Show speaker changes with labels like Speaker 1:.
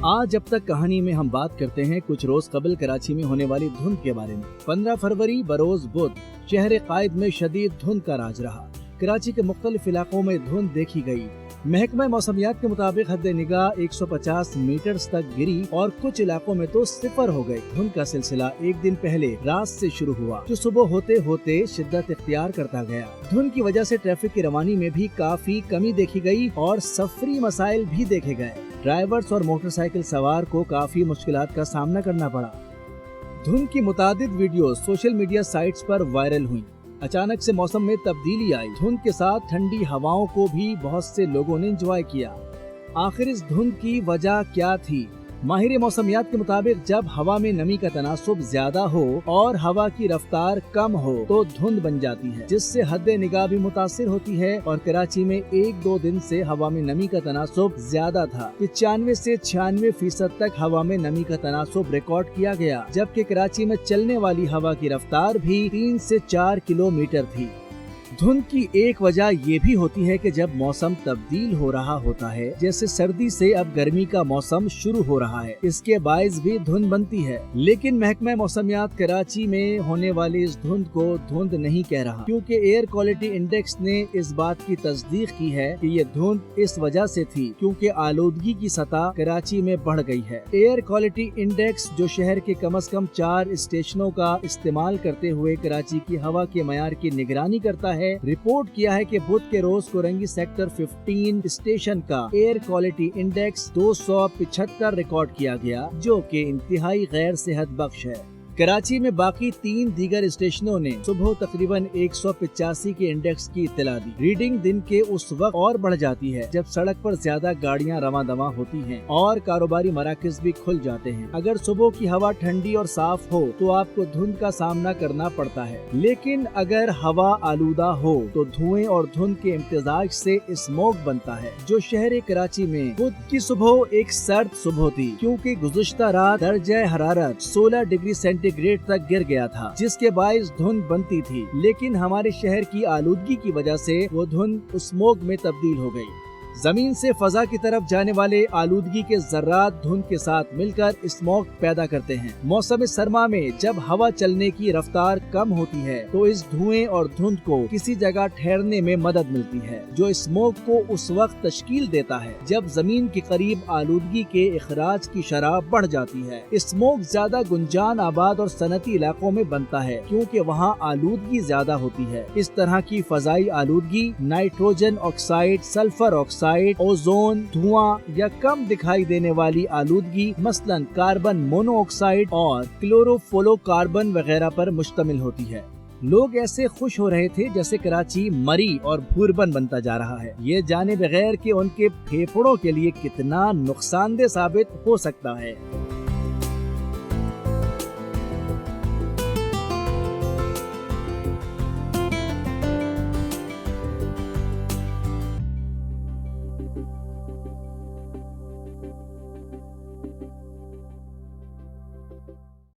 Speaker 1: आज अब तक कहानी में हम बात करते हैं कुछ रोज कबल कराची में होने वाली धुंध के बारे में। 15 फरवरी बरोज बुध शहर कायद में शदीद धुंध का राज रहा। कराची के मुख्तलिफ इलाकों में धुंध देखी गई। महकमा मौसमियात के मुताबिक हद निगाह 150 मीटर तक गिरी और कुछ इलाकों में तो 0 हो गए। धुंध का सिलसिला एक दिन पहले रात से शुरू हुआ, जो सुबह होते होते शिद्दत इख्तियार करता गया। धुंध की वजह से ट्रैफिक की रवानी में भी काफी कमी देखी गई और सफरी मसाइल भी देखे गए। ड्राइवर्स और मोटरसाइकिल सवार को काफी मुश्किलात का सामना करना पड़ा। धुंध की मुतादिद वीडियो सोशल मीडिया साइट्स पर वायरल हुई। अचानक से मौसम में तब्दीली आई। धुंध के साथ ठंडी हवाओं को भी बहुत से लोगों ने एंजॉय किया। आखिर इस धुंध की वजह क्या थी? माहिर मौसमियात के मुताबिक जब हवा में नमी का तनासुब ज्यादा हो और हवा की रफ्तार कम हो तो धुंध बन जाती है, जिससे हद निगाह भी मुतासिर होती है। और कराची में 1-2 दिन से हवा में नमी का तनासुब ज्यादा था। 95 से 96% तक हवा में नमी का तनासुब रिकॉर्ड किया गया, जबकि कराची में चलने वाली हवा की रफ्तार भी 3 से 4 किलोमीटर थी। धुंध की एक वजह ये भी होती है कि जब मौसम तब्दील हो रहा होता है, जैसे सर्दी से अब गर्मी का मौसम शुरू हो रहा है, इसके बायस भी धुंध बनती है। लेकिन महकमा मौसमियात कराची में होने वाली इस धुंध को धुंध नहीं कह रहा, क्योंकि एयर क्वालिटी इंडेक्स ने इस बात की तस्दीक की है कि ये धुंध इस वजह से थी क्योंकि आलूदगी की सतह कराची में बढ़ गई है। एयर क्वालिटी इंडेक्स, जो शहर के कम से कम 4 स्टेशनों का इस्तेमाल करते हुए कराची की हवा के मयार की निगरानी करता है, रिपोर्ट किया है कि बुध के रोज कोरंगी सेक्टर 15 स्टेशन का एयर क्वालिटी इंडेक्स 275 रिकॉर्ड किया गया, जो कि इंतहाई गैर सेहत बख्श है। कराची में बाकी 3 दीगर स्टेशनों ने सुबह तकरीबन 185 के इंडेक्स की इत्तला दी। रीडिंग दिन के उस वक्त और बढ़ जाती है जब सड़क पर ज्यादा गाड़ियां रवां दवा होती हैं और कारोबारी मराकज भी खुल जाते हैं। अगर सुबह की हवा ठंडी और साफ हो तो आपको धुंध का सामना करना पड़ता है, लेकिन अगर हवा आलूदा हो तो धुएं और धुंध के इम्तिजाज से स्मोक बनता है, जो शहर कराची में बुध की सुबह एक सर्द सुबह थी, क्योंकि गुज़िश्ता रात दर्जा हरारत 16 डिग्री सेंटीग्रेड तक गिर गया था, जिसके बायस धुंध बनती थी। लेकिन हमारे शहर की आलूदगी की वजह से वो धुंध स्मोक में तब्दील हो गई। जमीन से फजा की तरफ जाने वाले आलूदगी के जर्रात धुंध के साथ मिलकर स्मोक पैदा करते हैं। मौसम सरमा में जब हवा चलने की रफ्तार कम होती है तो इस धुएं और धुंध को किसी जगह ठहरने में मदद मिलती है, जो स्मोक को उस वक्त तश्कील देता है जब जमीन के करीब आलूदगी के इखराज की शरह बढ़ जाती है। स्मोक ज्यादा गुंजान आबाद और सनती इलाकों में बनता है, क्योंकि वहाँ आलूदगी ज्यादा होती है। इस तरह की फजाई आलूदगी nitrogen oxide, sulphur oxide, ozone, धुआं या कम दिखाई देने वाली आलूदगी मसलन कार्बन मोनोऑक्साइड और क्लोरोफ्लोरोकार्बन वगैरह पर मुश्तमिल होती है। लोग ऐसे खुश हो रहे थे जैसे कराची मरी और भूरबन बनता जा रहा है, ये जाने बगैर कि उनके फेफड़ों के लिए कितना नुकसानदेह साबित हो सकता है।